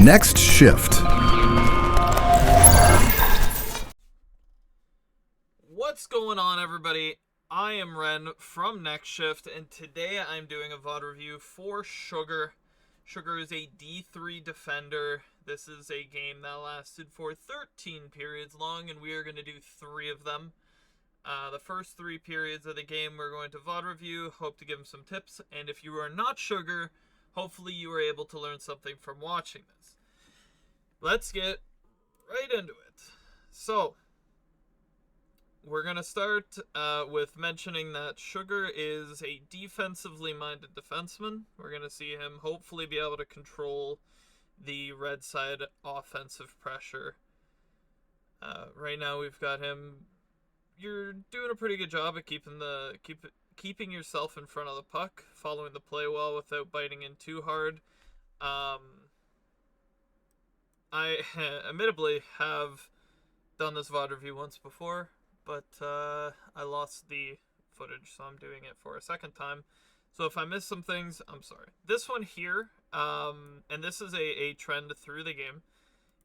Next shift. What's going on, everybody? I am Ren from Next Shift, and today I'm doing a VOD review for Sugar. Sugar is a D3 defender. This is a game that lasted for 13 periods long, and we are going to do 3 of them. The first 3 periods of the game we're going to VOD review, hope to give them some tips, and if you are not Sugar, hopefully you were able to learn something from watching this. Let's get right into it. So, we're going to start with mentioning that Sugar is a defensively minded defenseman. We're going to see him hopefully be able to control the red side offensive pressure. Right now we've got him. You're doing a pretty good job at keeping yourself in front of the puck, following the play well without biting in too hard. I admittedly have done this VOD review once before, but I lost the footage, so I'm doing it for a second time. So if I miss some things, I'm sorry. This one here, and this is a trend through the game,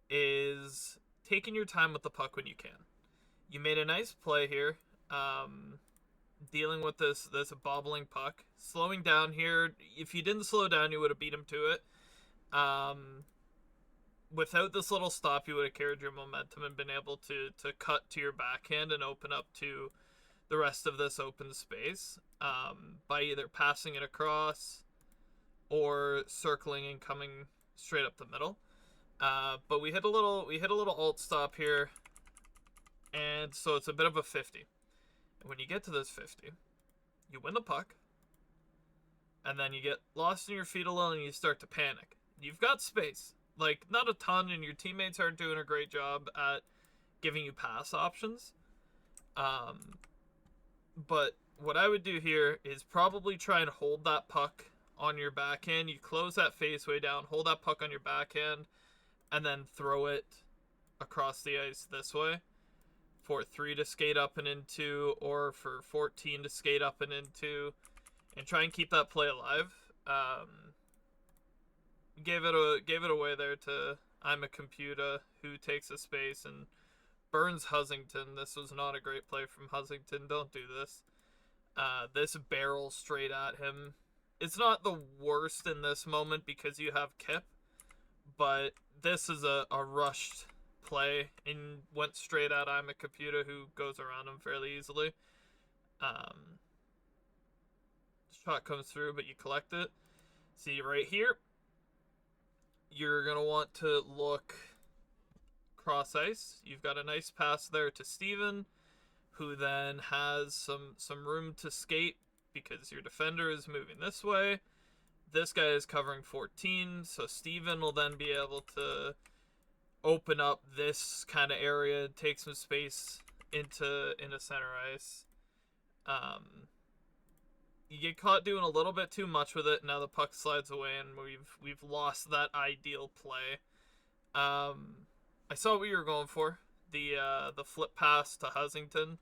is taking your time with the puck when you can. You made a nice play here, dealing with this bobbling puck. Slowing down here, if you didn't slow down, you would have beat him to it. Without this little stop, you would have carried your momentum and been able to cut to your backhand and open up to the rest of this open space by either passing it across or circling and coming straight up the middle. But we hit a little alt stop here, and so it's a bit of a 50. And when you get to this 50, you win the puck, and then you get lost in your feet a little and you start to panic. You've got space. Like, not a ton, and your teammates aren't doing a great job at giving you pass options. But what I would do here is probably try and hold that puck on your backhand. You close that face way down, hold that puck on your backhand, and then throw it across the ice this way for 3 to skate up and into, or for 14 to skate up and into, and try and keep that play alive. Gave it away there to I'm a Computer, who takes a space and burns Husington. This was not a great play from Husington. Don't do this. This barrel straight at him. It's not the worst in this moment because you have Kip, but this is a rushed play and went straight at I'm a Computer, who goes around him fairly easily. Shot comes through, but you collect it. See right here, you're going to want to look cross ice. You've got a nice pass there to Steven, who then has some room to skate because your defender is moving this way. This guy is covering 14, so Steven will then be able to open up this kind of area, take some space into center ice. You get caught doing a little bit too much with it. Now the puck slides away, and we've lost that ideal play. I saw what you were going for. The flip pass to Husington.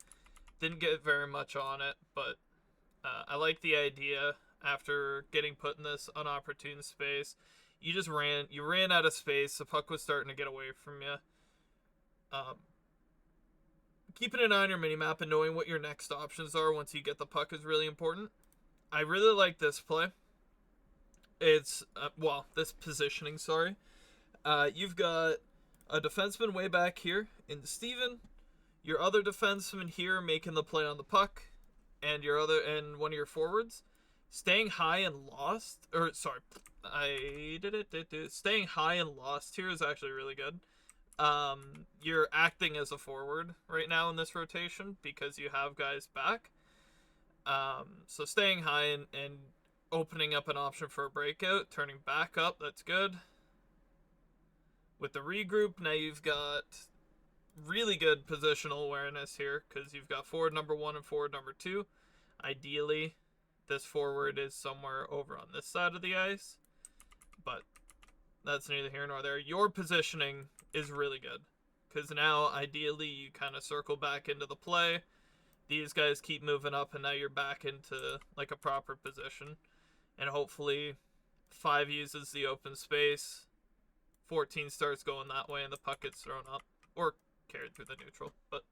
Didn't get very much on it, but I like the idea. After getting put in this unopportune space, you ran out of space. The puck was starting to get away from you. Keeping an eye on your minimap and knowing what your next options are once you get the puck is really important. I really like this play. It's, this positioning, sorry. You've got a defenseman way back here in Steven, your other defenseman here making the play on the puck, and one of your forwards staying high and lost, staying high and lost here is actually really good. You're acting as a forward right now in this rotation because you have guys back. So staying high and opening up an option for a breakout, turning back up, that's good. With the regroup, now you've got really good positional awareness here because you've got forward number 1 and forward number 2. Ideally, this forward is somewhere over on this side of the ice, but that's neither here nor there. Your positioning is really good because now, ideally, you kind of circle back into the play. These guys keep moving up, and now you're back into like a proper position. And hopefully 5 uses the open space, 14 starts going that way and the puck gets thrown up or carried through the neutral. But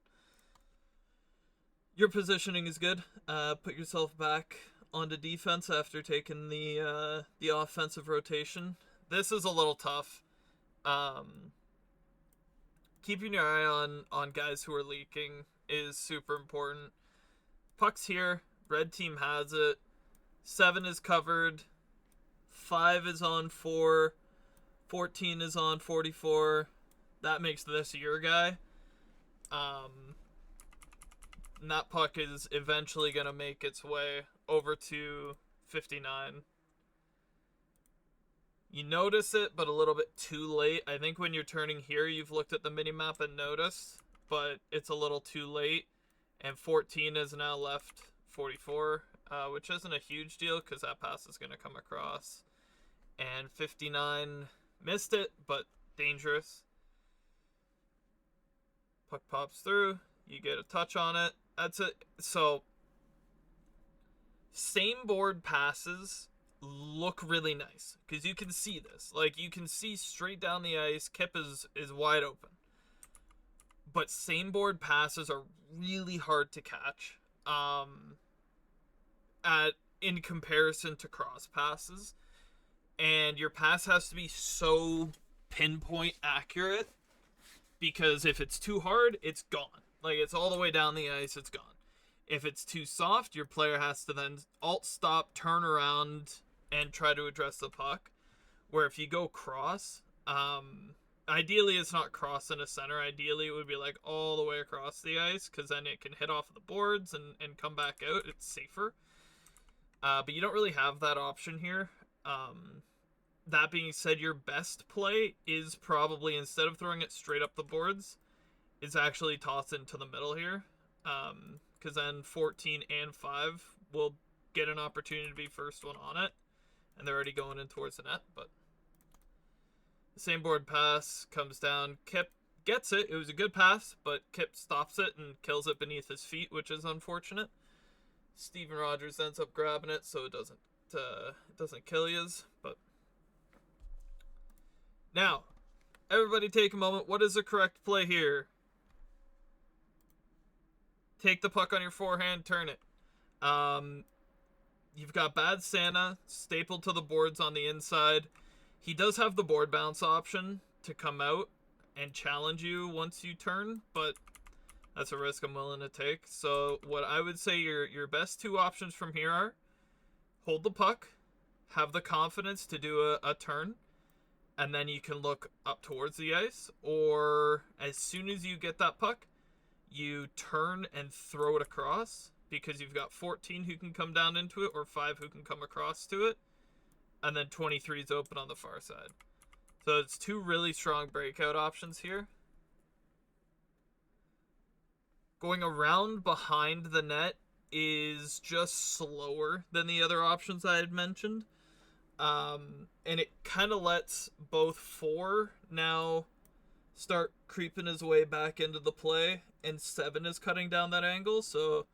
your positioning is good. Put yourself back onto defense after taking the offensive rotation. This is a little tough. Keeping your eye on guys who are leaking is super important. Puck's here. Red team has it. 7 is covered. 5 is on 4. 14 is on 44. That makes this your guy. And that puck is eventually going to make its way over to 59. You notice it, but a little bit too late. I think when you're turning here, you've looked at the minimap and noticed, but it's a little too late. And 14 is now left 44, which isn't a huge deal because that pass is going to come across. And 59 missed it, but dangerous. Puck pops through. You get a touch on it. That's it. So, same board passes look really nice because you can see this. Like, you can see straight down the ice. Kip is wide open. But same board passes are really hard to catch in comparison to cross passes. And your pass has to be so pinpoint accurate because if it's too hard, it's gone. Like, it's all the way down the ice, it's gone. If it's too soft, your player has to then alt-stop, turn around, and try to address the puck. Where if you go cross, ideally it's not cross in a center. Ideally it would be like all the way across the ice because then it can hit off of the boards and come back out. It's safer. But you don't really have that option here. That being said, your best play is probably, instead of throwing it straight up the boards, is actually toss it into the middle here. Because then 14 and 5 will get an opportunity to be first one on it. And they're already going in towards the net. But the same board pass comes down. Kip gets it. It was a good pass, but Kip stops it and kills it beneath his feet, which is unfortunate. Steven Rogers ends up grabbing it, so it doesn't kill yous. But now, everybody take a moment. What is the correct play here? Take the puck on your forehand, turn it. You've got Bad Santa stapled to the boards on the inside. He does have the board bounce option to come out and challenge you once you turn, but that's a risk I'm willing to take. So what I would say your best two options from here are hold the puck, have the confidence to do a turn, and then you can look up towards the ice, or as soon as you get that puck, you turn and throw it across because you've got 14 who can come down into it or 5 who can come across to it, and then 23 is open on the far side. So it's two really strong breakout options here. Going around behind the net is just slower than the other options I had mentioned. And it kind of lets both 4 now start creeping his way back into the play, and 7 is cutting down that angle. So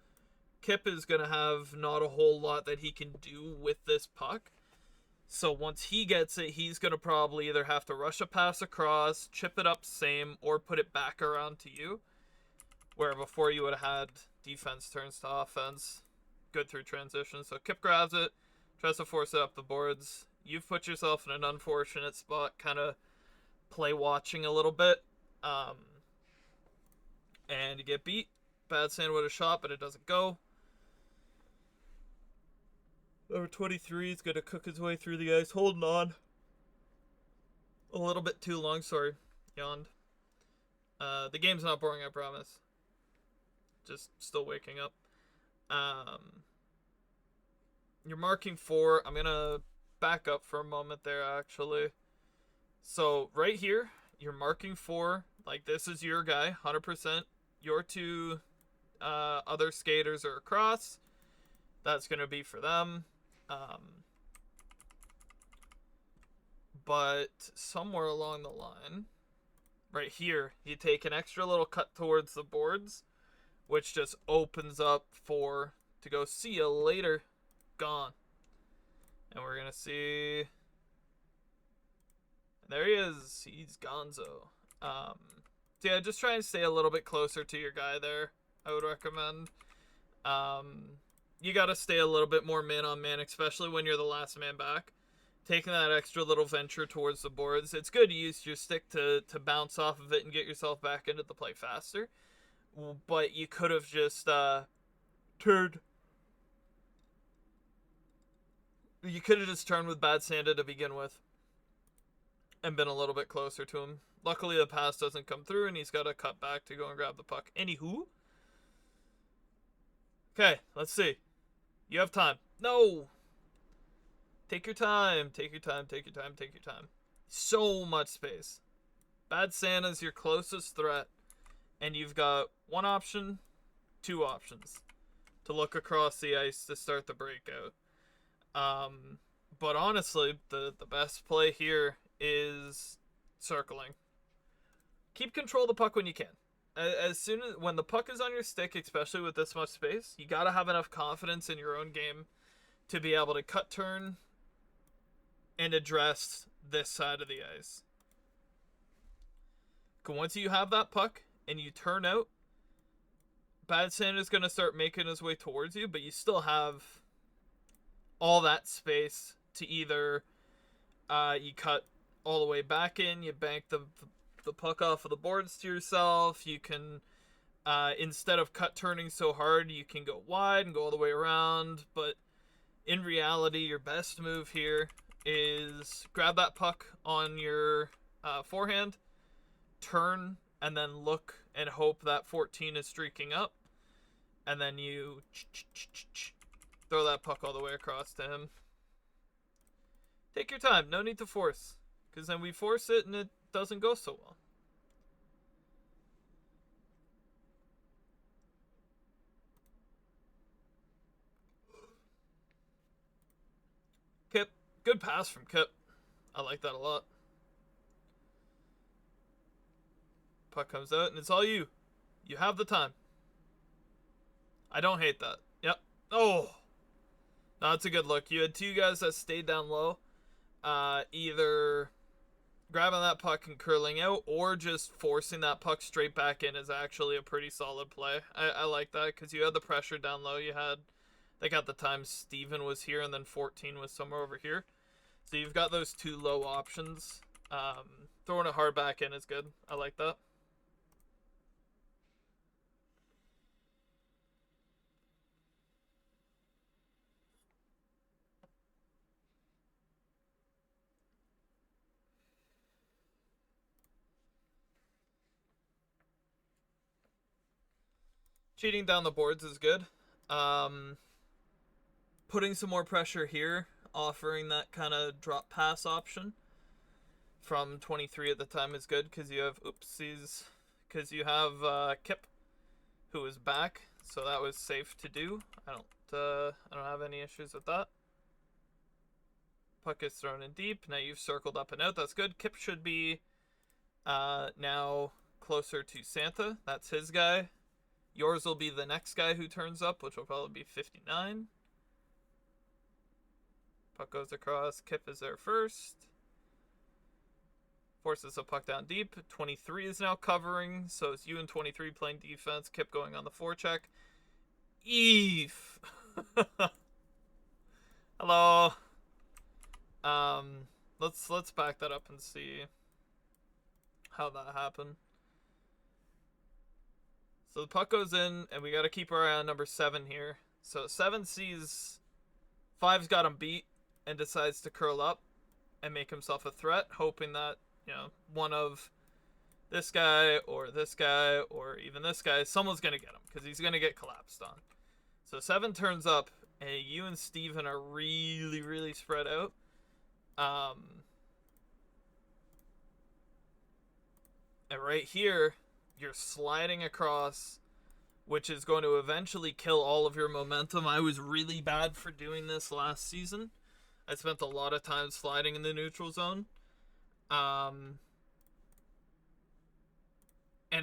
Kip is going to have not a whole lot that he can do with this puck. So once he gets it, he's going to probably either have to rush a pass across, chip it up same, or put it back around to you. Where before you would have had defense turns to offense, good through transition. So Kip grabs it, tries to force it up the boards. You've put yourself in an unfortunate spot, kind of play watching a little bit. And you get beat. Bad Sand with a shot, but it doesn't go. Number 23 is going to cook his way through the ice, holding on. A little bit too long, sorry. Yawned. The game's not boring, I promise. Just still waking up. You're marking 4. I'm going to back up for a moment there, actually. So, right here, you're marking 4. Like, this is your guy, 100%. Your 2 other skaters are across. That's going to be for them. But somewhere along the line, right here, you take an extra little cut towards the boards, which just opens up for to go see you later. Gone. And we're going to see. There he is. He's gonzo. So yeah, just try and stay a little bit closer to your guy there. I would recommend. You got to stay a little bit more man on man, especially when you're the last man back. Taking that extra little venture towards the boards. It's good to use your stick to bounce off of it and get yourself back into the play faster. But you could have just turned. You could have just turned with Bad Santa to begin with and been a little bit closer to him. Luckily, the pass doesn't come through, and he's got to cut back to go and grab the puck. Anywho. Okay, let's see. You have time. No! Take your time. Take your time. Take your time. Take your time. So much space. Bad Santa's your closest threat, and you've got one option, two options to look across the ice to start the breakout. But honestly, the best play here is circling. Keep control of the puck when you can. When the puck is on your stick, especially with this much space, you gotta have enough confidence in your own game to be able to cut turn and address this side of the ice. Once you have that puck and you turn out, Bad Santa's gonna start making his way towards you, but you still have all that space to either you cut all the way back in, you bank the puck off of the boards to yourself, you can instead of cut turning so hard, you can go wide and go all the way around. But in reality, your best move here is grab that puck on your forehand, turn, and then look and hope that 14 is streaking up, and then you throw that puck all the way across to him. Take your time. No need to force, because then we force it and it doesn't go so well. Kip. Good pass from Kip. I like that a lot. Puck comes out and it's all you. You have the time. I don't hate that. Yep. Oh. No, that's a good look. You had two guys that stayed down low. Either grabbing that puck and curling out, or just forcing that puck straight back in is actually a pretty solid play. I like that, because you had the pressure down low. You had, I think at the time, Steven was here, and then 14 was somewhere over here. So you've got those two low options. Throwing it hard back in is good. I like that. Cheating down the boards is good. Putting some more pressure here, offering that kind of drop pass option from 23 at the time is good, because you have Kip, who is back, so that was safe to do. I don't have any issues with that. Puck is thrown in deep. Now you've circled up and out. That's good. Kip should be now closer to Santa. That's his guy. Yours will be the next guy who turns up, which will probably be 59. Puck goes across. Kip is there first. Forces the puck down deep. 23 is now covering, so it's you and 23 playing defense. Kip going on the forecheck. Eve. Hello. Let's back that up and see how that happened. So the puck goes in, and we got to keep our eye on number 7 here. So 7 sees 5's got him beat and decides to curl up and make himself a threat, hoping that, you know, one of this guy or even this guy, someone's going to get him, because he's going to get collapsed on. So 7 turns up, and you and Steven are really, really spread out. And right here, you're sliding across, which is going to eventually kill all of your momentum. I was really bad for doing this last season. I spent a lot of time sliding in the neutral zone. And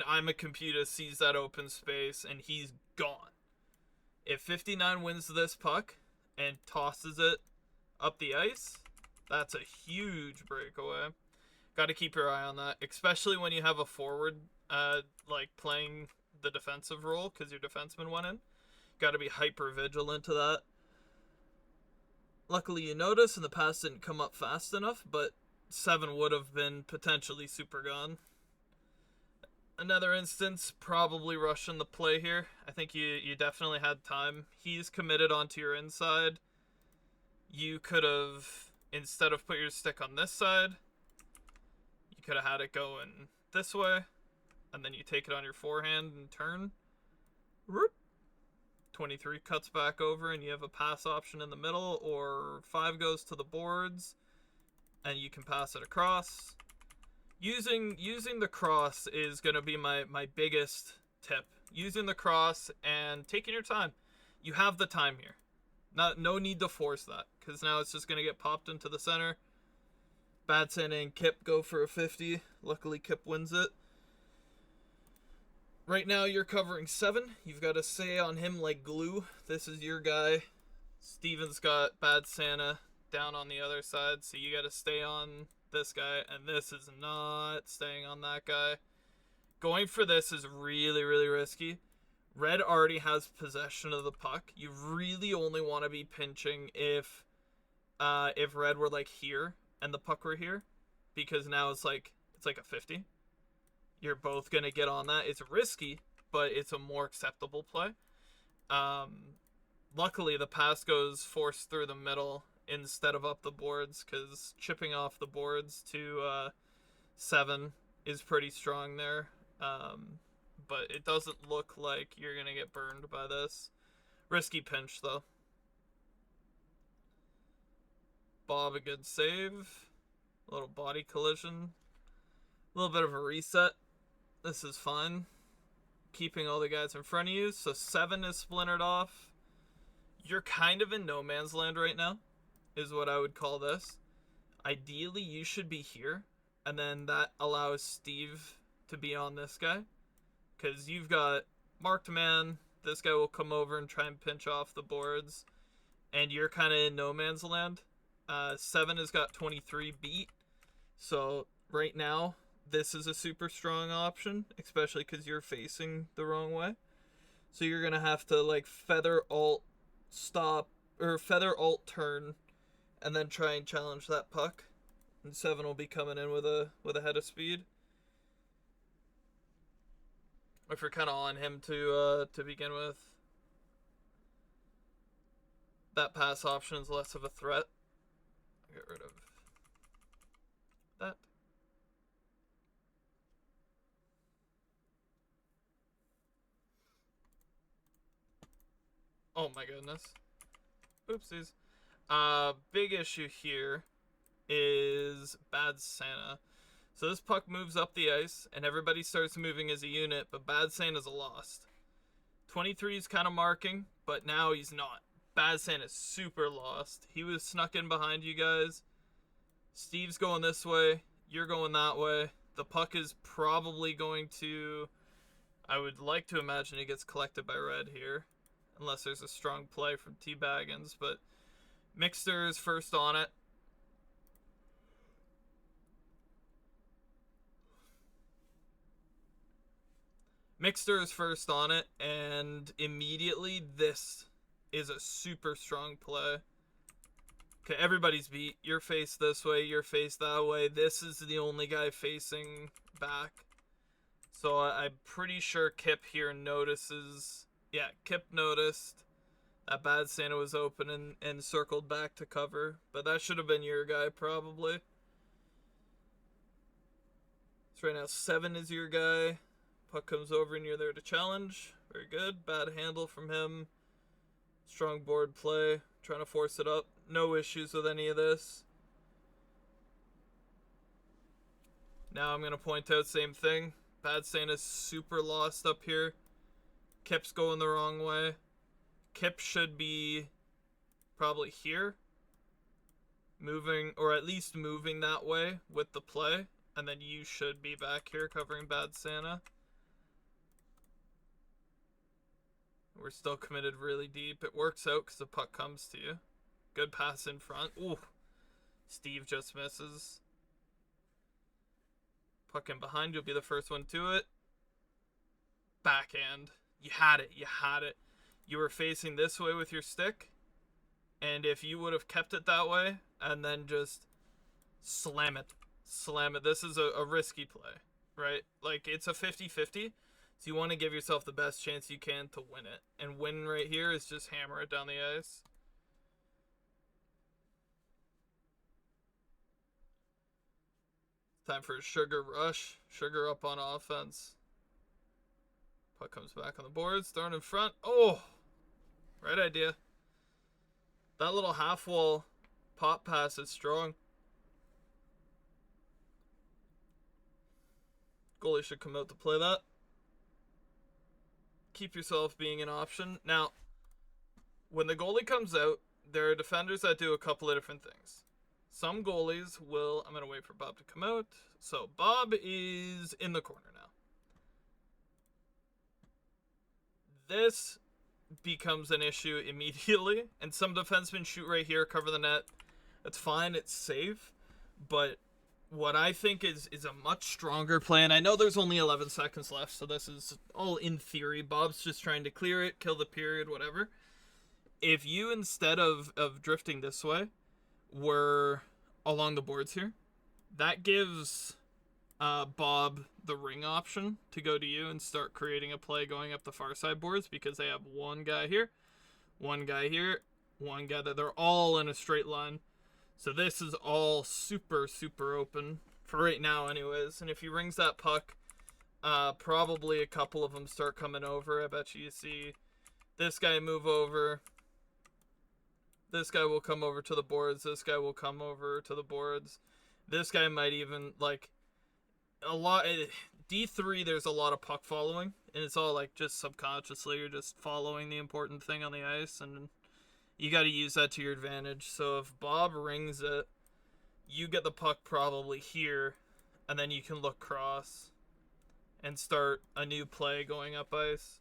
I'm a computer sees that open space, and he's gone. If 59 wins this puck and tosses it up the ice, that's a huge breakaway. Got to keep your eye on that, especially when you have a forward, like playing the defensive role because your defenseman went in. Got to be hyper vigilant to that. Luckily, you notice, and the pass didn't come up fast enough, but 7 would have been potentially super gone. Another instance, probably rushing the play here. I think you definitely had time. He's committed onto your inside. You could have, instead of put your stick on this side, you could have had it going this way, and then you take it on your forehand and turn. 23 cuts back over, and you have a pass option in the middle, or 5 goes to the boards, and you can pass it across. Using the cross is going to be my biggest tip. Using the cross and taking your time. You have the time here. No need to force that, because now it's just going to get popped into the center. Bad Santa and Kip go for a 50. Luckily, Kip wins it. Right now, you're covering 7. You've got to stay on him like glue. This is your guy. Steven's got Bad Santa down on the other side, so you got to stay on this guy, and this is not staying on that guy. Going for this is really, really risky. Red already has possession of the puck. You really only want to be pinching if Red were like here and the puck were here, because now it's like a 50. You're both gonna get on that. It's risky, but it's a more acceptable play. Luckily, the pass goes forced through the middle instead of up the boards, because chipping off the boards to 7 is pretty strong there. But it doesn't look like you're gonna get burned by this. Risky pinch though. Bob, a good save. A little body collision. A little bit of a reset. This is fine. Keeping all the guys in front of you. So 7 is splintered off. You're kind of in no man's land right now, is what I would call this. Ideally, you should be here, and then that allows Steve to be on this guy, because you've got marked man. This guy will come over and try and pinch off the boards, and you're kind of in no man's land. 7 has got 23 beat, so right now this is a super strong option, especially because you're facing the wrong way. So you're gonna have to like feather alt stop, or feather alt turn, and then try and challenge that puck. And 7 will be coming in with a head of speed. If you're kind of on him to begin with, that pass option is less of a threat. Get rid of that. Oh my goodness. Oopsies. Big issue here is Bad Santa. So this puck moves up the ice, and everybody starts moving as a unit, but Bad Santa's a lost. 23 is kind of marking, but now he's not. Bad Santa's super lost. He was snuck in behind you guys. Steve's going this way. You're going that way. The puck is probably going to... I would like to imagine it gets collected by Red here, unless there's a strong play from T-Baggins, but Mixter is first on it. Mixter is first on it, and immediately this is a super strong play. Okay, everybody's beat. You're faced this way, you're faced that way. This is the only guy facing back. So I'm pretty sure Kip here notices. Yeah, Kip noticed that Bad Santa was open and circled back to cover. But that should have been your guy, probably. So right now, 7 is your guy. Puck comes over and you're there to challenge. Very good. Bad handle from him. Strong board play. Trying to force it up. No issues with any of this. Now I'm going to point out same thing. Bad Santa's super lost up here. Kip's going the wrong way. Kip should be probably here. Moving, or at least moving that way with the play. And then you should be back here covering Bad Santa. We're still committed really deep. It works out because the puck comes to you. Good pass in front. Ooh. Steve just misses. Puck in behind, you'll be the first one to it. Backhand. You had it. You had it. You were facing this way with your stick. And if you would have kept it that way and then just slam it. Slam it. This is a risky play, right? Like, it's a 50-50. So you want to give yourself the best chance you can to win it. And win right here is just hammer it down the ice. Time for a Sugar rush. Sugar up on offense. Puck comes back on the boards. Thrown in front. Oh! Right idea. That little half wall pop pass is strong. Goalie should come out to play that. Keep yourself being an option. Now, when the goalie comes out, there are defenders that do a couple of different things. Some goalies will... I'm going to wait for Bob to come out. So, Bob is in the corner now. This becomes an issue immediately. And some defensemen shoot right here, cover the net. That's fine. It's safe. But what I think is a much stronger play, and I know there's only 11 seconds left, so this is all in theory. Bob's just trying to clear it, kill the period, whatever. If you, instead of drifting this way, were along the boards here, that gives Bob the ring option to go to you and start creating a play going up the far side boards, because they have one guy here, one guy here, one guy that they're all in a straight line. So this is all super, super open for right now anyways. And if he rings that puck, probably a couple of them start coming over. I bet you see this guy move over. This guy will come over to the boards. This guy will come over to the boards. This guy might even, like, a lot... D3, there's a lot of puck following. And it's all, like, just subconsciously. You're just following the important thing on the ice. And you got to use that to your advantage. So if Bob rings it, you get the puck probably here. And then you can look cross and start a new play going up ice.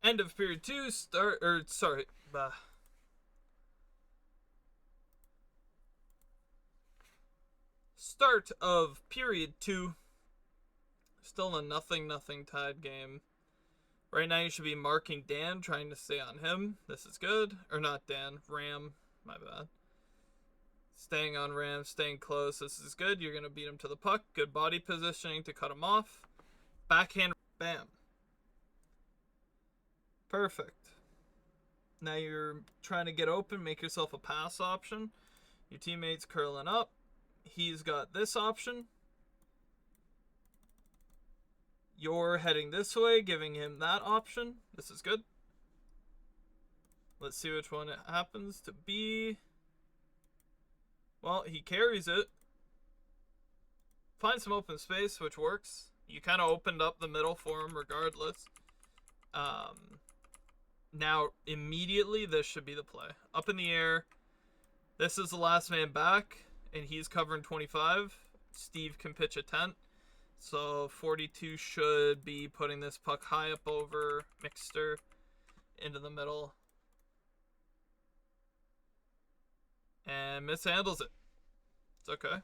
End of period 2, start of period 2. Still a nothing tied game. Right now you should be marking Dan, trying to stay on him. This is good. Or not Dan, Ram. My bad. Staying on Ram, staying close. This is good. You're going to beat him to the puck. Good body positioning to cut him off. Backhand, bam. Perfect. Now you're trying to get open, make yourself a pass option. Your teammate's curling up. He's got this option. You're heading this way, giving him that option. This is good. Let's see which one it happens to be. Well, he carries it. Finds some open space, which works. You kind of opened up the middle for him regardless. Now, immediately, this should be the play. Up in the air. This is the last man back, and he's covering 25. Steve can pitch a 10. So, 42 should be putting this puck high up over Mixter into the middle. And mishandles it. It's okay.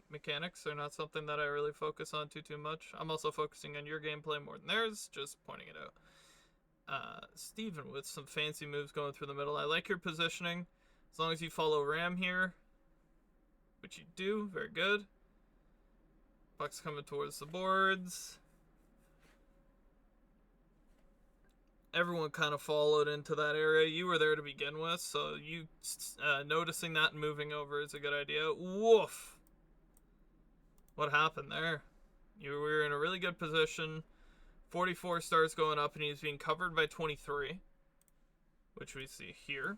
Mechanics are not something that I really focus on too much. I'm also focusing on your gameplay more than theirs, just pointing it out. Steven with some fancy moves going through the middle. I like your positioning. As long as you follow Ram here, which you do, very good. Puck's coming towards the boards. Everyone kind of followed into that area. You were there to begin with, so you noticing that and moving over is a good idea. Woof! What happened there? You were in a really good position. 44 starts going up, and he's being covered by 23, which we see here.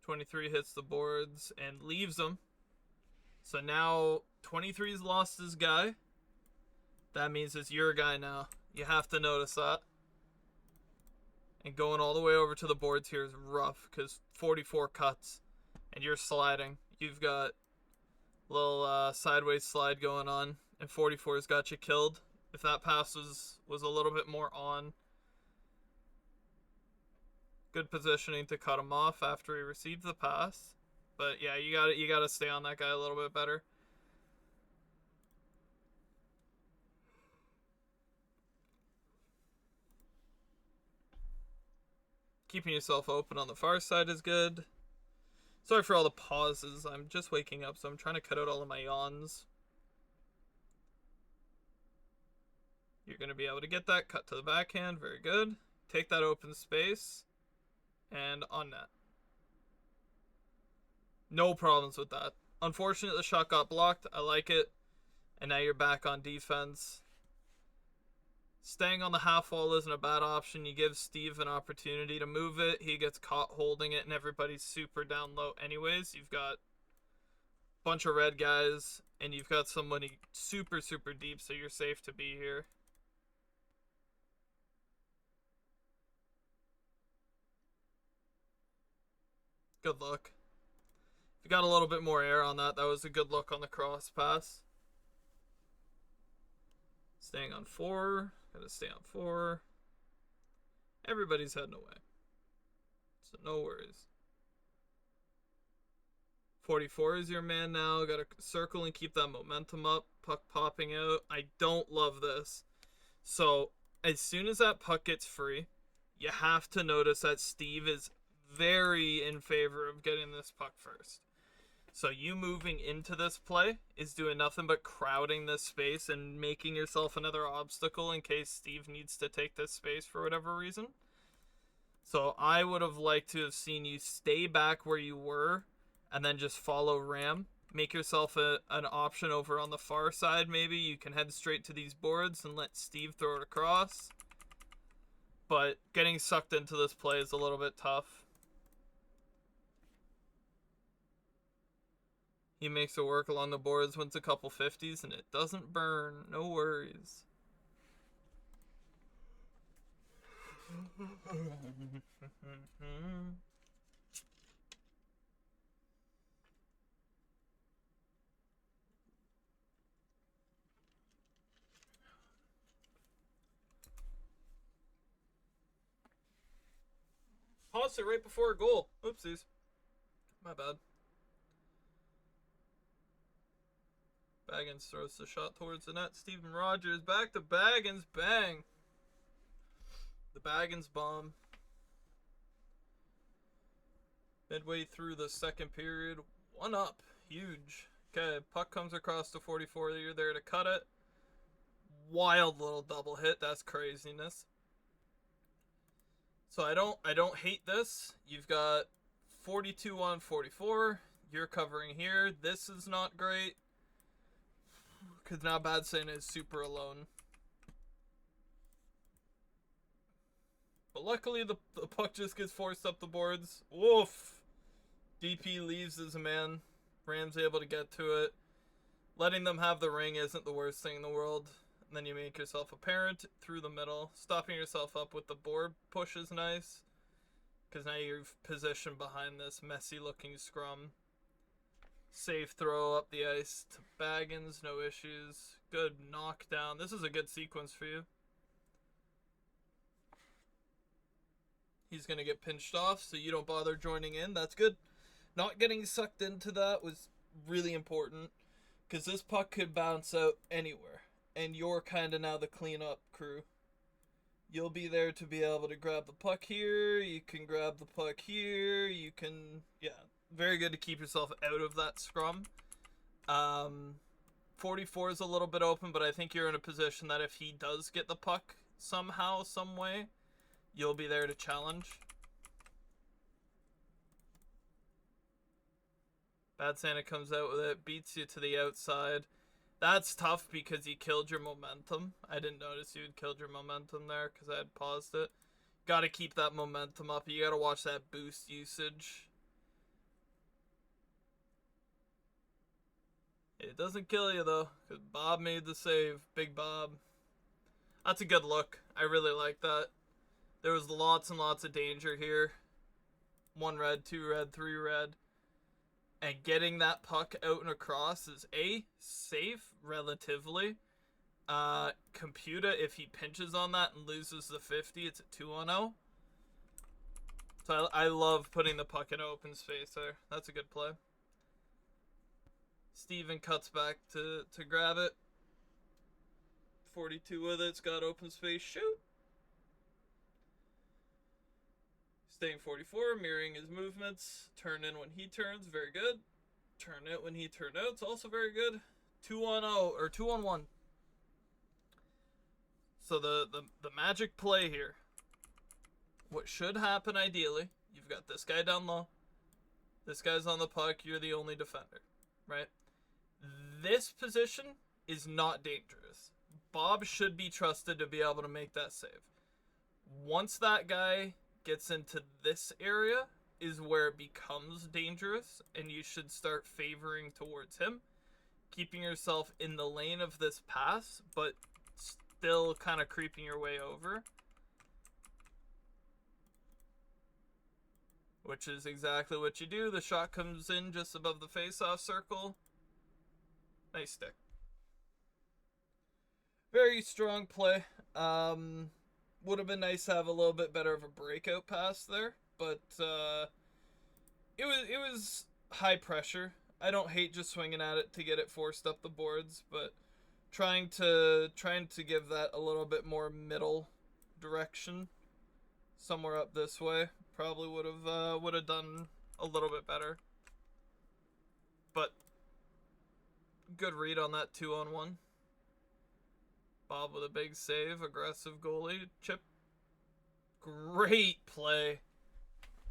23 hits the boards and leaves them. So now 23's lost his guy. That means it's your guy now. You have to notice that. And going all the way over to the boards here is rough because 44 cuts and you're sliding. You've got a little sideways slide going on, and 44's got you killed. If that pass was a little bit more on, good positioning to cut him off after he received the pass. But yeah, you gotta stay on that guy a little bit better. Keeping yourself open on the far side is good. Sorry for all the pauses. I'm just waking up, so I'm trying to cut out all of my yawns. You're going to be able to get that. Cut to the backhand. Very good. Take that open space. And on net. No problems with that. Unfortunately, the shot got blocked. I like it. And now you're back on defense. Staying on the half wall isn't a bad option. You give Steve an opportunity to move it. He gets caught holding it, and everybody's super down low anyways. You've got a bunch of red guys, and you've got somebody super, super deep, so you're safe to be here. Good look. If you got a little bit more air on that, that was a good look on the cross pass. Staying on 4. Gotta stay on 4. Everybody's heading away, so no worries. 44 is your man now. Gotta circle and keep that momentum up. Puck popping out. I don't love this. So as soon as that puck gets free, you have to notice that Steve is very in favor of getting this puck first. So you moving into this play is doing nothing but crowding this space and making yourself another obstacle in case Steve needs to take this space for whatever reason. So I would have liked to have seen you stay back where you were and then just follow Ram. Make yourself an option over on the far side maybe. You can head straight to these boards and let Steve throw it across. But getting sucked into this play is a little bit tough. He makes it work along the boards, wins a couple 50s, and it doesn't burn. No worries. Paused it right before a goal. Oopsies. My bad. Baggins throws the shot towards the net. Steven Rogers back to Baggins. Bang. The Baggins bomb. Midway through the second period. 1 up. Huge. Okay, puck comes across to 44. You're there to cut it. Wild little double hit. That's craziness. So I don't hate this. You've got 42 on 44. You're covering here. This is not great. Because now Bad Santa is super alone. But luckily the puck just gets forced up the boards. Woof! DP leaves as a man. Ram's able to get to it. Letting them have the ring isn't the worst thing in the world. And then you make yourself a parent through the middle. Stopping yourself up with the board push is nice. Because now you're positioned behind this messy looking scrum. Safe throw up the ice to Baggins, no issues. Good knockdown. This is a good sequence for you. He's going to get pinched off, so you don't bother joining in. That's good. Not getting sucked into that was really important, because this puck could bounce out anywhere, and you're kind of now the cleanup crew. You'll be there to be able to grab the puck here. You can grab the puck here. You can, yeah. Very good to keep yourself out of that scrum. 44 is a little bit open, but I think you're in a position that if he does get the puck somehow, some way, you'll be there to challenge. Bad Santa comes out with it, beats you to the outside. That's tough because you killed your momentum. I didn't notice you had killed your momentum there because I had paused it. Got to keep that momentum up. You got to watch that boost usage. It doesn't kill you though, because Bob made the save. Big Bob. That's a good look. I really like that. There was lots and lots of danger here. 1 red, 2 red, 3 red. And getting that puck out and across is A, safe, relatively. Computa, if he pinches on that and loses the 50, it's a 2-on-0. So I love putting the puck in open space there. That's a good play. Steven cuts back to grab it. 42 with it. It's got open space. Shoot. Staying 44. Mirroring his movements. Turn in when he turns. Very good. Turn out when he turned out. It's also very good. 2-on-0 or 2-on-1. So the magic play here. What should happen ideally, you've got this guy down low. This guy's on the puck. You're the only defender, right? This position is not dangerous. Bob should be trusted to be able to make that save. Once that guy gets into this area is where it becomes dangerous, and you should start favoring towards him, keeping yourself in the lane of this pass, but still kind of creeping your way over. Which is exactly what you do. The shot comes in just above the face-off circle. Nice stick. Very strong play. Would have been nice to have a little bit better of a breakout pass there, but it was high pressure. I don't hate just swinging at it to get it forced up the boards, but trying to give that a little bit more middle direction, somewhere up this way, probably would have done a little bit better. But good read on that 2-on-1. Bob with a big save, aggressive goalie, chip. Great play.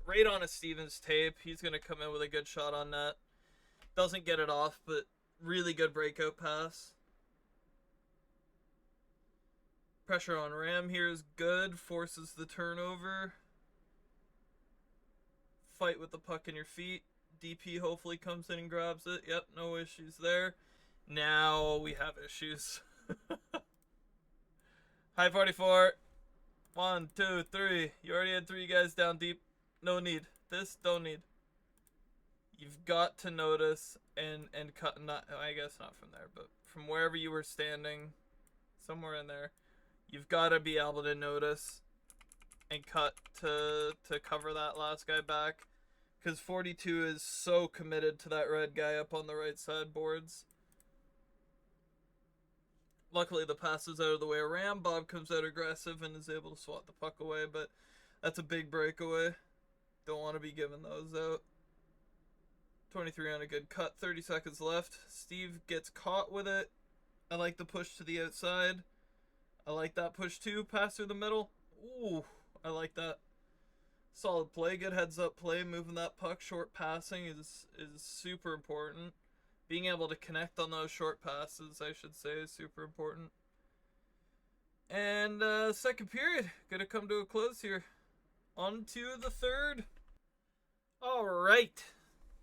Right on a Stevens tape. He's going to come in with a good shot on net. Doesn't get it off, but really good breakout pass. Pressure on Ram here is good. Forces the turnover. Fight with the puck in your feet. DP hopefully comes in and grabs it. Yep, no issues there. Now we have issues. High 44. 1, 2, 3. You already had 3 guys down deep. No need. This, don't need. You've got to notice and cut. Not, I guess not from there, but from wherever you were standing, somewhere in there, you've got to be able to notice and cut to cover that last guy back, because 42 is so committed to that red guy up on the right side boards. Luckily, the pass is out of the way of Ram. Bob comes out aggressive and is able to swat the puck away, but that's a big breakaway. Don't want to be giving those out. 23 on a good cut. 30 seconds left. Steve gets caught with it. I like the push to the outside. I like that push too. Pass through the middle. Ooh, I like that. Solid play. Good heads-up play. Moving that puck. Short passing is super important. Being able to connect on those short passes, I should say, is super important. And second period, gonna come to a close here. On to the third. All right,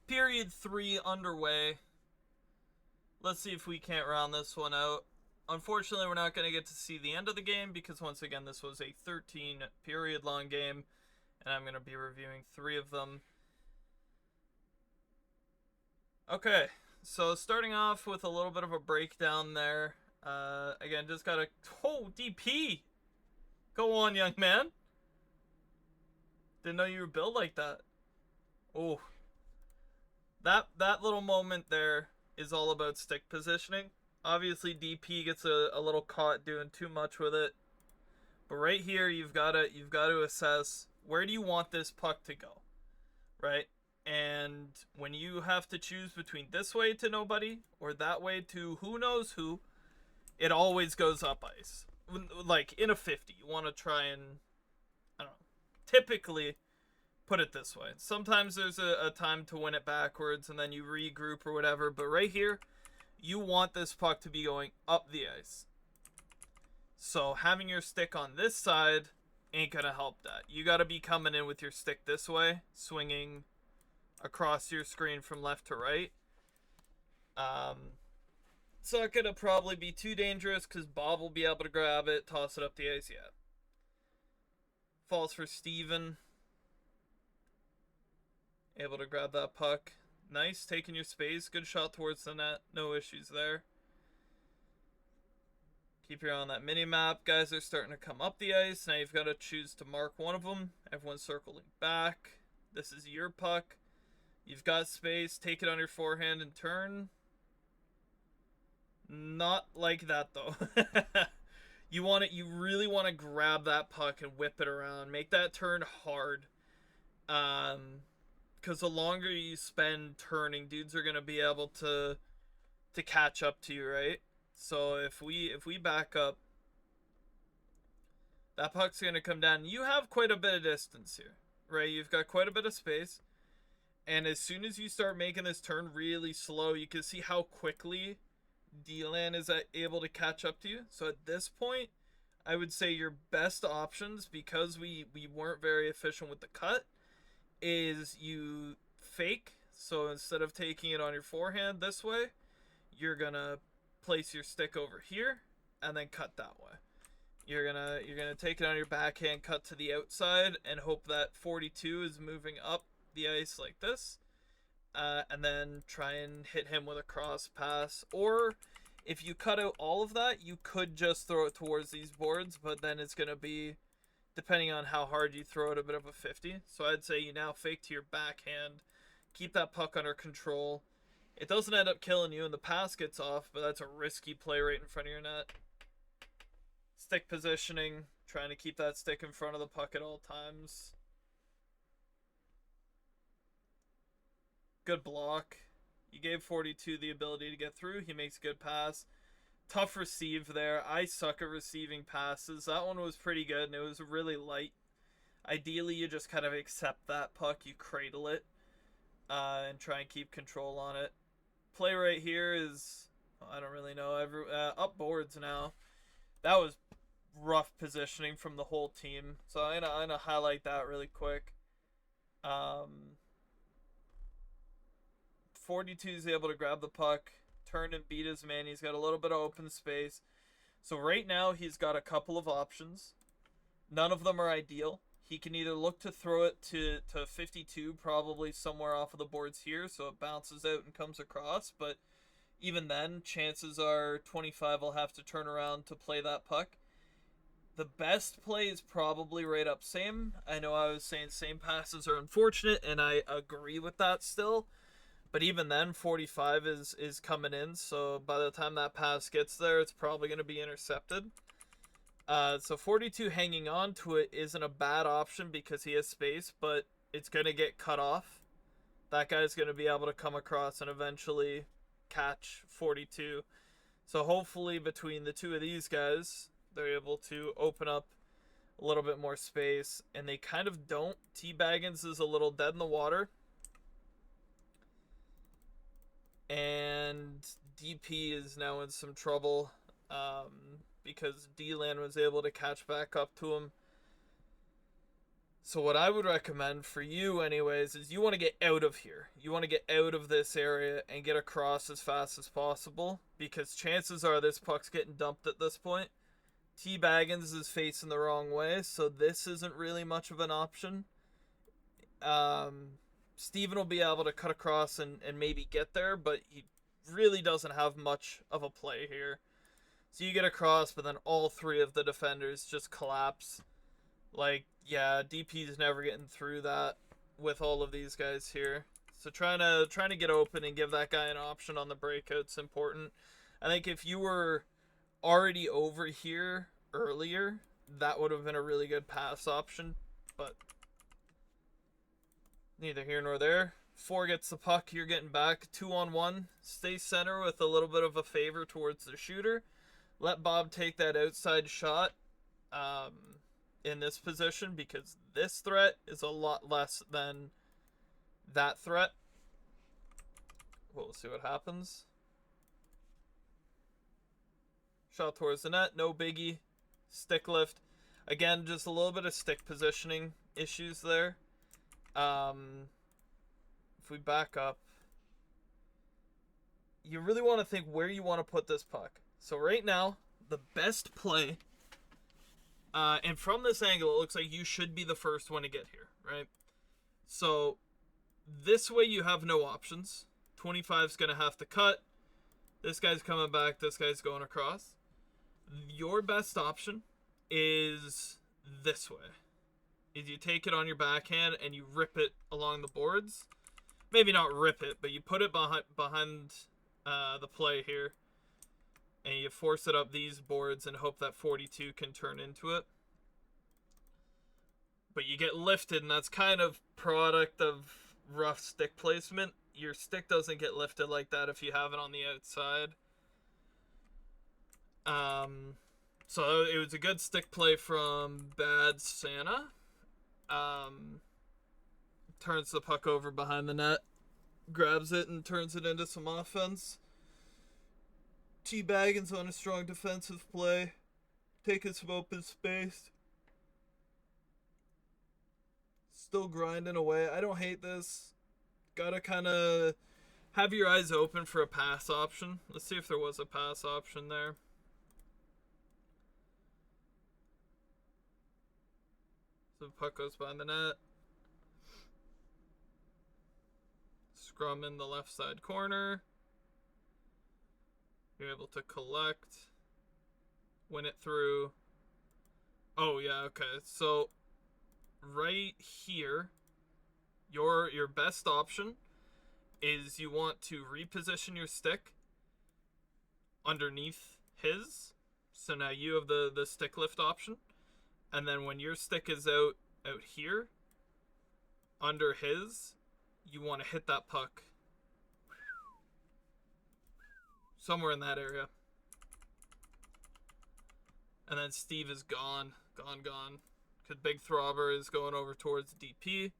period 3 underway. Let's see if we can't round this one out. Unfortunately, we're not gonna get to see the end of the game because once again, this was a 13 period long game, and I'm gonna be reviewing 3 of them. Okay. So starting off with a little bit of a breakdown there. Again, just got a... Oh, DP! Go on, young man. Didn't know you were built like that. Oh. That little moment there is all about stick positioning. Obviously, DP gets a little caught doing too much with it. But right here, you've got to assess, where do you want this puck to go? Right? And when you have to choose between this way to nobody or that way to who knows who, it always goes up ice. Like in a 50, you want to try and, I don't know, typically put it this way. Sometimes there's a time to win it backwards and then you regroup or whatever. But right here, you want this puck to be going up the ice. So having your stick on this side ain't going to help that. You got to be coming in with your stick this way, swinging across your screen from left to right. It's not going to probably be too dangerous because Bob will be able to grab it, toss it up the ice. Yeah. Falls for Steven. Able to grab that puck. Nice, taking your space. Good shot towards the net. No issues there. Keep your eye on that mini-map. Guys are starting to come up the ice. Now you've got to choose to mark one of them. Everyone's circling back. This is your puck. You've got space. Take it on your forehand and turn. Not like that, though. You really want to grab that puck and whip it around. Make that turn hard. Because the longer you spend turning, dudes are going to be able to catch up to you, right? So if we back up, that puck's going to come down. You have quite a bit of distance here, right? You've got quite a bit of space. And as soon as you start making this turn really slow, you can see how quickly D-Lan is able to catch up to you. So at this point, I would say your best options, because we weren't very efficient with the cut, is you fake. So instead of taking it on your forehand this way, you're going to place your stick over here and then cut that way. You're gonna take it on your backhand, cut to the outside, and hope that 42 is moving up the ice like this, and then try and hit him with a cross pass. Or if you cut out all of that, you could just throw it towards these boards, but then it's gonna be, depending on how hard you throw it, a bit of a 50. So I'd say you now fake to your backhand, keep that puck under control. It doesn't end up killing you and the pass gets off, but that's a risky play right in front of your net. Stick positioning, trying to keep that stick in front of the puck at all times. Good block. You gave 42 the ability to get through. He makes a good pass. Tough receive there. I suck at receiving passes. That one was pretty good and it was really light. Ideally, you just kind of accept that puck. You cradle it and try and keep control on it. Play right here is, I don't really know, up boards now. That was rough positioning from the whole team. So I'm gonna highlight that really quick. 42 is able to grab the puck, turn and beat his man. He's got a little bit of open space. So right now he's got a couple of options. None of them are ideal. He can either look to throw it to 52, probably somewhere off of the boards here, so it bounces out and comes across. But even then, chances are 25 will have to turn around to play that puck. The best play is probably right up same. I know I was saying same passes are unfortunate, and I agree with that still. But even then, 45 is coming in, so by the time that pass gets there, it's probably going to be intercepted. So 42 hanging on to it isn't a bad option because he has space, but it's going to get cut off. That guy's going to be able to come across and eventually catch 42. So hopefully between the two of these guys, they're able to open up a little bit more space, and they kind of don't. T-Baggins is a little dead in the water. And DP is now in some trouble because D-Lan was able to catch back up to him. So what I would recommend for you anyways is you want to get out of here. You want to get out of this area and get across as fast as possible, because chances are this puck's getting dumped at this point. T-Baggins is facing the wrong way, so this isn't really much of an option. Steven will be able to cut across and maybe get there, but he really doesn't have much of a play here. So you get across, but then all three of the defenders just collapse. Like, yeah, DP's never getting through that with all of these guys here. So trying to get open and give that guy an option on the breakout's important. I think if you were already over here earlier, that would have been a really good pass option, but neither here nor there. 4 gets the puck, you're getting back. 2-on-1. Stay center with a little bit of a favor towards the shooter. Let Bob take that outside shot in this position, because this threat is a lot less than that threat. We'll see what happens. Shot towards the net, no biggie. Stick lift. Again, just a little bit of stick positioning issues there. If we back up, you really want to think where you want to put this puck. So right now, the best play, and from this angle, it looks like you should be the first one to get here, right? So this way you have no options. 25's going to have to cut. This guy's coming back. This guy's going across. Your best option is this way. Is you take it on your backhand and you rip it along the boards. Maybe not rip it, but you put it behind the play here. And you force it up these boards and hope that 42 can turn into it. But you get lifted, and that's kind of product of rough stick placement. Your stick doesn't get lifted like that if you have it on the outside. So it was a good stick play from Bad Santa. Turns the puck over behind the net, grabs it, and turns it into some offense. T-Baggins on a strong defensive play, taking some open space. Still grinding away. I don't hate this. Gotta kind of have your eyes open for a pass option. Let's see if there was a pass option there. So the puck goes behind the net. Scrum in the left side corner. You're able to collect. Win it through. Oh, yeah, okay. So right here, your best option is you want to reposition your stick underneath his. So now you have the stick lift option. And then when your stick is out here, under his, you want to hit that puck somewhere in that area. And then Steve is gone. Gone. Because Big Throbber is going over towards DP.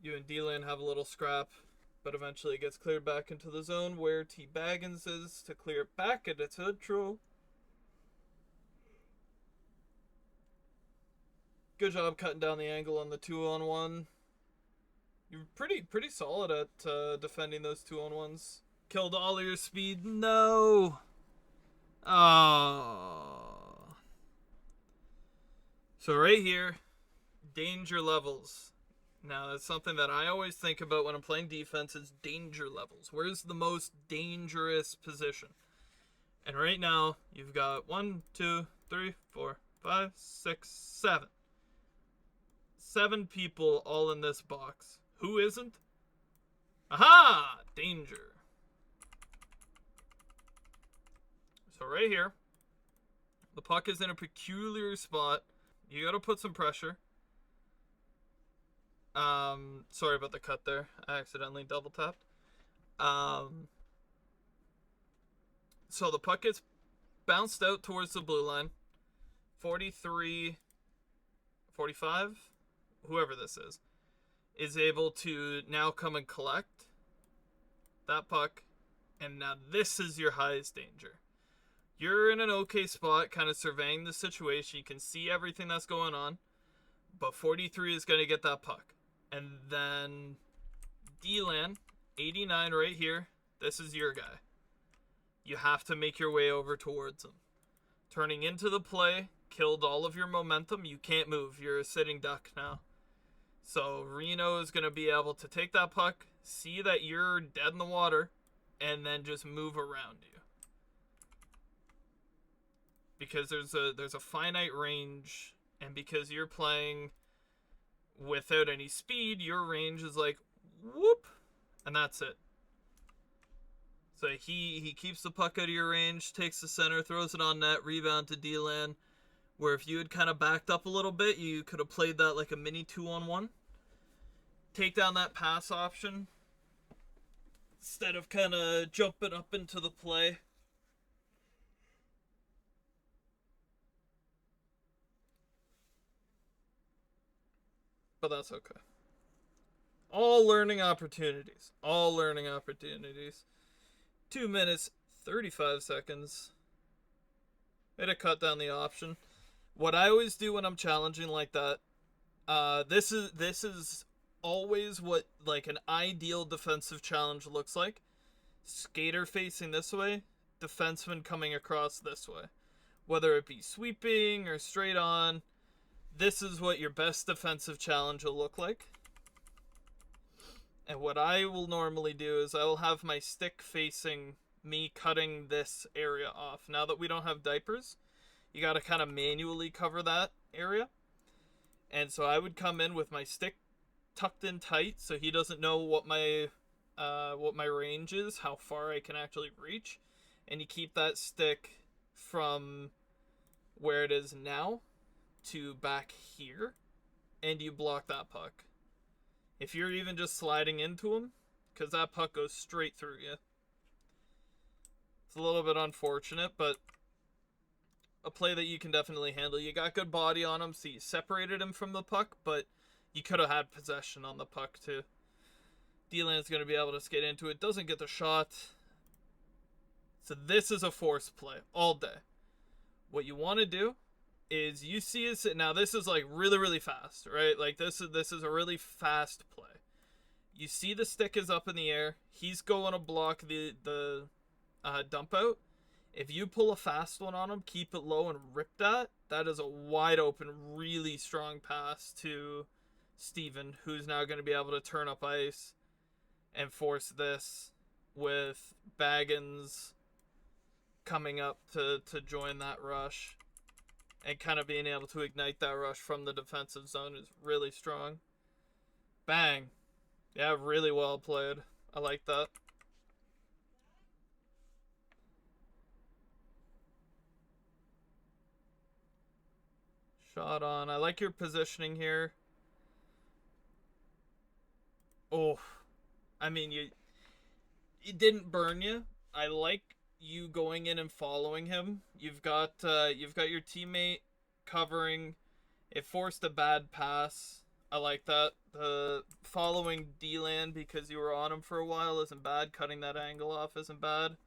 You and D-Land have a little scrap, but eventually it gets cleared back into the zone where T-Baggins is to clear it back at its intro. Good job cutting down the angle on the 2-on-1. You're pretty solid at defending those 2-on-1s. Killed all of your speed. No. Oh. So right here, danger levels. Now that's something that I always think about when I'm playing defense is danger levels. Where's the most dangerous position? And right now, you've got 1, 2, 3, 4, 5, 6, 7. 7 people all in this box. Who isn't? Aha! Danger. So right here, the puck is in a peculiar spot. You gotta put some pressure. Sorry about the cut there. I accidentally double tapped. So the puck gets bounced out towards the blue line. 43, 45, whoever this is able to now come and collect that puck. And now this is your highest danger. You're in an okay spot, kind of surveying the situation. You can see everything that's going on. But 43 is going to get that puck. And then D-Land, 89 right here. This is your guy. You have to make your way over towards him. Turning into the play, killed all of your momentum. You can't move. You're a sitting duck now. So Reno is going to be able to take that puck, see that you're dead in the water, and then just move around you. Because there's a finite range, and because you're playing without any speed, your range is like whoop, and that's it. So he keeps the puck out of your range, takes the center, throws it on net, rebound to D-Land, where if you had kind of backed up a little bit, you could have played that like a mini 2-on-1. Take down that pass option instead of kind of jumping up into the play. But that's okay. All learning opportunities. 2 minutes, 35 seconds. Way to cut down the option. What I always do when I'm challenging like that, this is always what like an ideal defensive challenge looks like. skater facing this way, defenseman coming across this way. Whether it be sweeping or straight on, this is what your best defensive challenge will look like. And what I will normally do is I will have my stick facing me cutting this area off. Now that we don't have diapers, you got to kind of manually cover that area. And so I would come in with my stick tucked in tight so he doesn't know what my range is, how far I can actually reach. And you keep that stick from where it is now to back here, and you block that puck. If you're even just sliding into him, because that puck goes straight through you. It's a little bit unfortunate, but a play that you can definitely handle. You got good body on him, so you separated him from the puck, but you could have had possession on the puck too. D-Land's going to be able to skate into it. Doesn't get the shot. So this is a forced play all day. What you want to do is you see us now. This is like really, really fast, right? Like this is a really fast play. You see the stick is up in the air. He's going to block the dump out. If you pull a fast one on him, keep it low and rip that. That is a wide open, really strong pass to Steven, who's now going to be able to turn up ice and force this with Baggins coming up to join that rush. And kind of being able to ignite that rush from the defensive zone is really strong. Bang. Yeah, really well played. I like that. Shot on. I like your positioning here. Oh. I mean, it didn't burn you. I like you going in and following him. You've got your teammate covering. It forced a bad pass. I like that. The following D-Land because you were on him for a while isn't bad. Cutting that angle off isn't bad.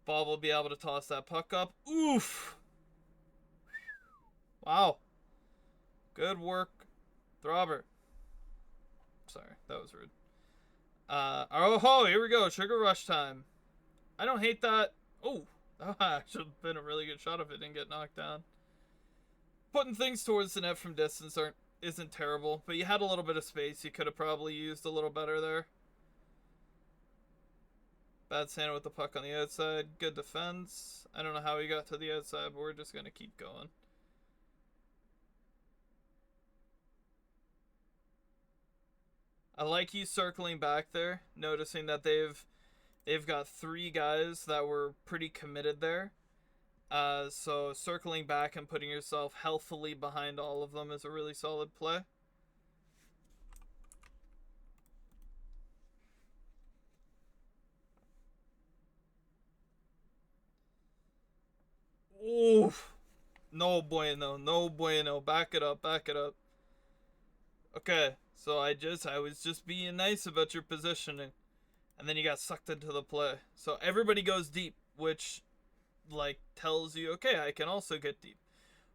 Bob will be able to toss that puck up. Oof. Wow. Good work, Throbber. Sorry, that was rude. Oh, here we go. Sugar rush time. I don't hate that. Oh, that should have been a really good shot if it didn't get knocked down. Putting things towards the net from distance isn't terrible, but you had a little bit of space. You could have probably used a little better there. Bad Santa with the puck on the outside. Good defense. I don't know how he got to the outside, but we're just going to keep going. I like you circling back there, noticing that they've got 3 guys that were pretty committed there. So circling back and putting yourself healthily behind all of them is a really solid play. Oof. No bueno, no bueno. Back it up, back it up. Okay, so I was just being nice about your positioning. And then you got sucked into the play. So everybody goes deep, which like tells you, okay, I can also get deep.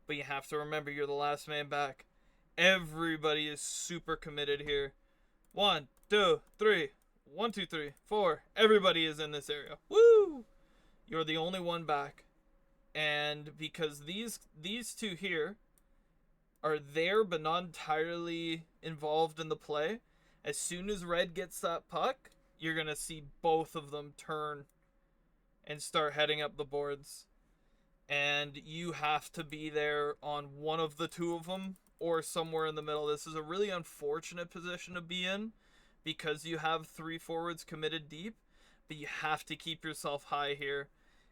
But you have to remember you're the last man back. Everybody is super committed here. 1, 2, 3. 1, 2, 3, 4. Everybody is in this area. Woo! You're the only one back. And because these 2 here are there but not entirely involved in the play, as soon as Red gets that puck, you're going to see both of them turn and start heading up the boards. And you have to be there on one of the 2 of them or somewhere in the middle. This is a really unfortunate position to be in because you have 3 forwards committed deep, but you have to keep yourself high here.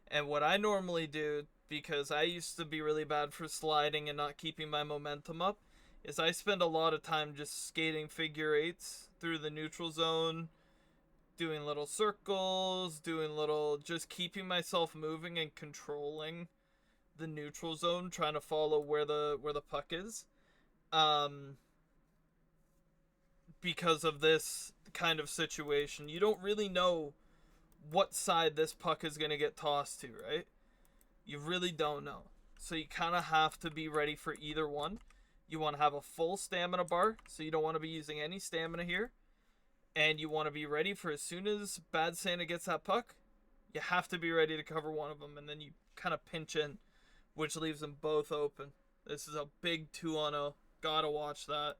And what I normally do, because I used to be really bad for sliding and not keeping my momentum up, is I spend a lot of time just skating figure 8s through the neutral zone, doing little circles, just keeping myself moving and controlling the neutral zone, trying to follow where the puck is. Because of this kind of situation, you don't really know what side this puck is going to get tossed to, right? You really don't know. So you kind of have to be ready for either one. You want to have a full stamina bar, so you don't want to be using any stamina here. and you want to be ready for as soon as Bad Santa gets that puck, you have to be ready to cover one of them, and then you kind of pinch in, which leaves them both open. This is a big 2-on-0. Gotta watch that.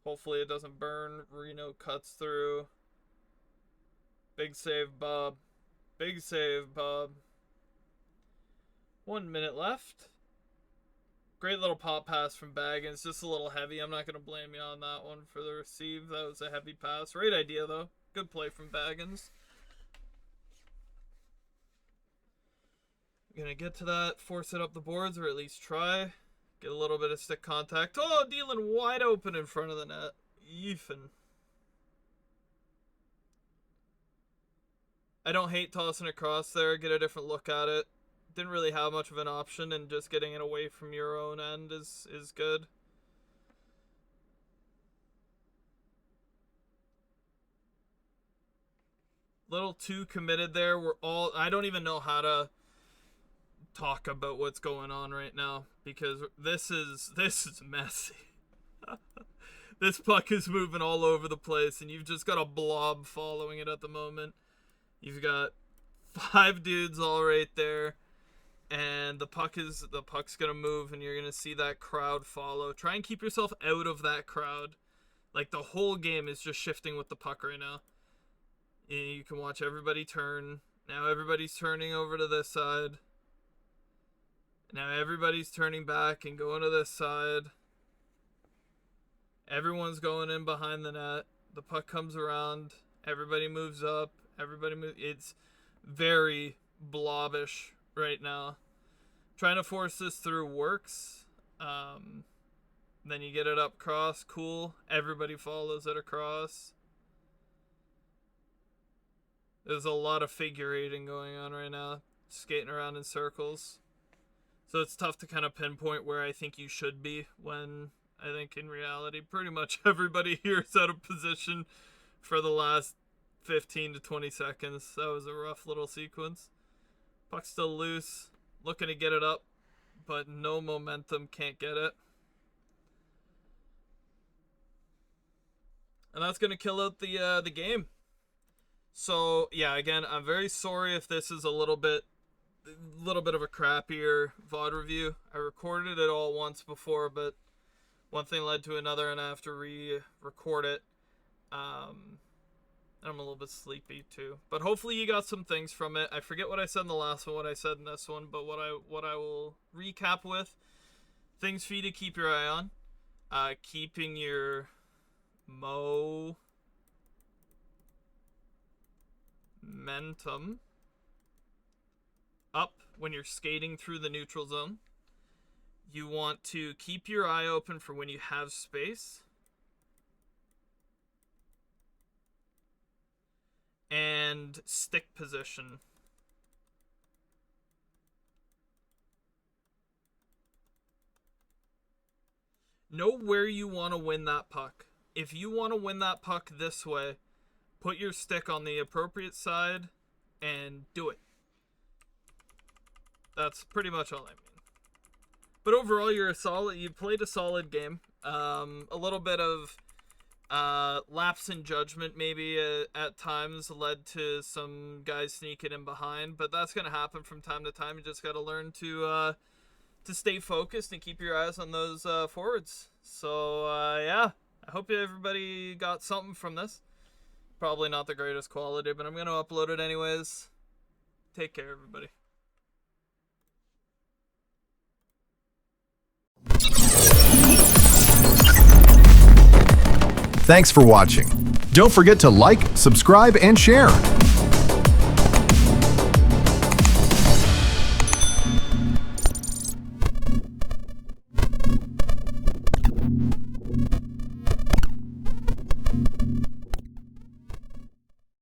Hopefully it doesn't burn. Reno cuts through. Big save, Bob. Big save, Bob. 1 minute left. Great little pop pass from Baggins. Just a little heavy. I'm not going to blame you on that one for the receive. That was a heavy pass. Great idea, though. Good play from Baggins. Going to get to that. Force it up the boards, or at least try. Get a little bit of stick contact. Oh, dealing wide open in front of the net. Ethan. I don't hate tossing across there. Get a different look at it. Didn't really have much of an option, and just getting it away from your own end is good. Little too committed there. I don't even know how to talk about what's going on right now, because this is messy. This puck is moving all over the place, and you've just got a blob following it at the moment. You've got 5 dudes all right there, and the puck's gonna move, and you're gonna see that crowd follow. Try and keep yourself out of that crowd. Like, the whole game is just shifting with the puck right now. You can watch everybody turn. Now everybody's turning over to this side. Now everybody's turning back and going to this side. Everyone's going in behind the net. The puck comes around. Everybody moves up. It's very blobbish right now. Trying to force this through works. Then you get it up cross. Cool. Everybody follows it across. There's a lot of figure eighting going on right now. Skating around in circles. So it's tough to kind of pinpoint where I think you should be, when I think in reality pretty much everybody here is out of position for the last 15 to 20 seconds. That was a rough little sequence. Puck's still loose. Looking to get it up, but no momentum, can't get it. And that's going to kill out the game. So, yeah, again, I'm very sorry if this is a little bit of a crappier VOD review. I recorded it all once before, but one thing led to another, and I have to re-record it. I'm a little bit sleepy too, but hopefully you got some things from it. I forget what I said in the last one, what I said in this one, but what I will recap with: things for you to keep your eye on, keeping your momentum up when you're skating through the neutral zone. You want to keep your eye open for when you have space. And stick position. Know where you want to win that puck. If you want to win that puck this way, put your stick on the appropriate side and do it. That's pretty much all I mean. But overall, you played a solid game. A little bit of lapse in judgment maybe at times led to some guys sneaking in behind, but that's going to happen from time to time. You just got to learn to stay focused and keep your eyes on those forwards. So yeah, I hope everybody got something from this. Probably not the greatest quality, but I'm going to upload it anyways. Take care, everybody. Thanks for watching. Don't forget to like, subscribe, and share.